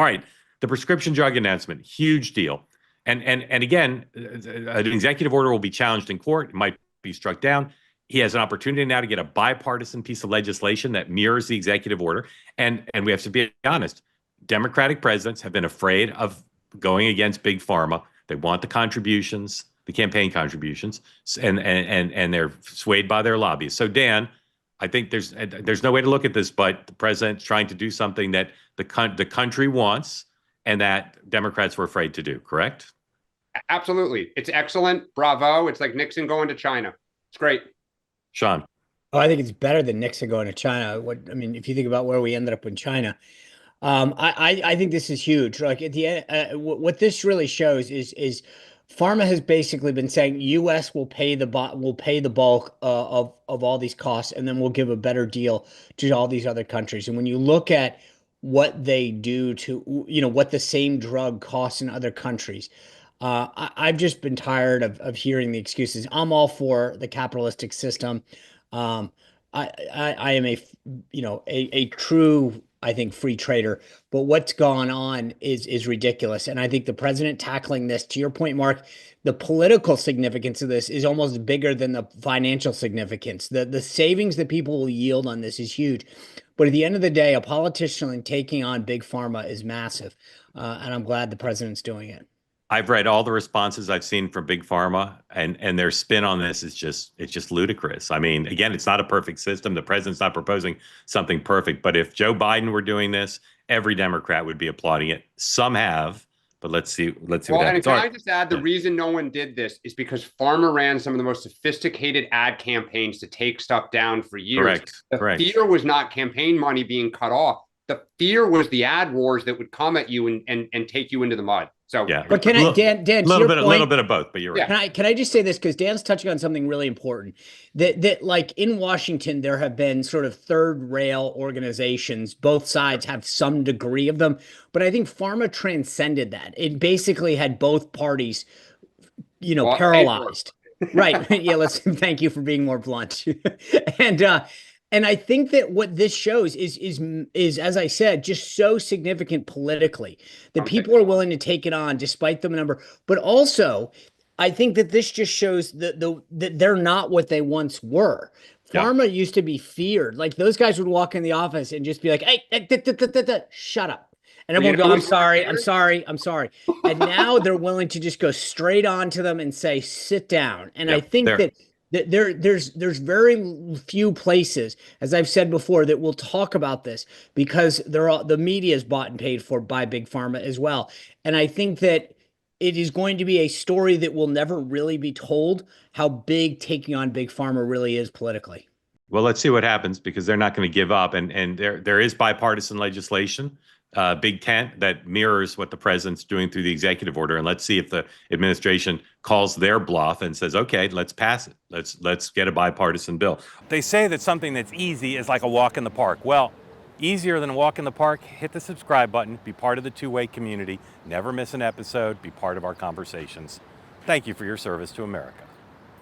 All right, the prescription drug announcement, huge deal. And again, an executive order will be challenged in court. It might be struck down. He has an opportunity now to get a bipartisan piece of legislation that mirrors the executive order. And we have to be honest, Democratic presidents have been afraid of going against big pharma. They want the contributions, the campaign contributions, and they're swayed by their lobbyists. So Dan, I think there's no way to look at this, but the president's trying to do something that the country wants and that Democrats were afraid to do. Correct? Absolutely. It's excellent. Bravo. It's like Nixon going to China. It's great. Sean. Oh, I think it's better than Nixon going to China. If you think about where we ended up in China, I think this is huge. Like at the end, what this really shows is Pharma has basically been saying U.S. will pay the bulk of all these costs, and then we'll give a better deal to all these other countries. And when you look at what they do to, what the same drug costs in other countries, I've just been tired of hearing the excuses. I'm all for the capitalistic system. I am a true, I think, free trader, but what's gone on is ridiculous. And I think the president tackling this, to your point, Mark, the political significance of this is almost bigger than the financial significance. The savings that people will yield on this is huge. But at the end of the day, a politician taking on big pharma is massive. And I'm glad the president's doing it. I've read all the responses I've seen from big pharma, and their spin on this is just ludicrous. I mean, again, it's not a perfect system. The president's not proposing something perfect, but if Joe Biden were doing this, every Democrat would be applauding it. Some have, but let's see what happens. And can I just add, the reason no one did this is because Pharma ran some of the most sophisticated ad campaigns to take stuff down for years. Correct. The fear was not campaign money being cut off. The fear was the ad wars that would come at you and take you into the mud. So yeah, but can I, Dan, a little bit of both, but you're right. Yeah. Can I just say this, because Dan's touching on something really important, that like in Washington there have been sort of third rail organizations. Both sides have some degree of them, but I think Pharma transcended that. It basically had both parties, paralyzed. Right? Yeah. Thank you for being more blunt. And I think that what this shows is, as I said, just so significant politically that people are willing to take it on despite the number. But also, I think that this just shows that they're not what they once were. Pharma used to be feared. Like those guys would walk in the office and just be like, "Hey, shut up." And everyone would go, I'm sorry. And now they're willing to just go straight on to them and say, sit down. And I think that there's very few places, as I've said before, that will talk about this because the media is bought and paid for by big pharma as well. And I think that it is going to be a story that will never really be told, how big taking on big pharma really is politically. Well, let's see what happens, because they're not going to give up. And there is bipartisan legislation, big tent, that mirrors what the president's doing through the executive order. And let's see if the administration calls their bluff and says, okay, let's pass it. Let's get a bipartisan bill. They say that something that's easy is like a walk in the park. Well, easier than a walk in the park, hit the subscribe button, be part of the two-way community, never miss an episode, be part of our conversations. Thank you for your service to America.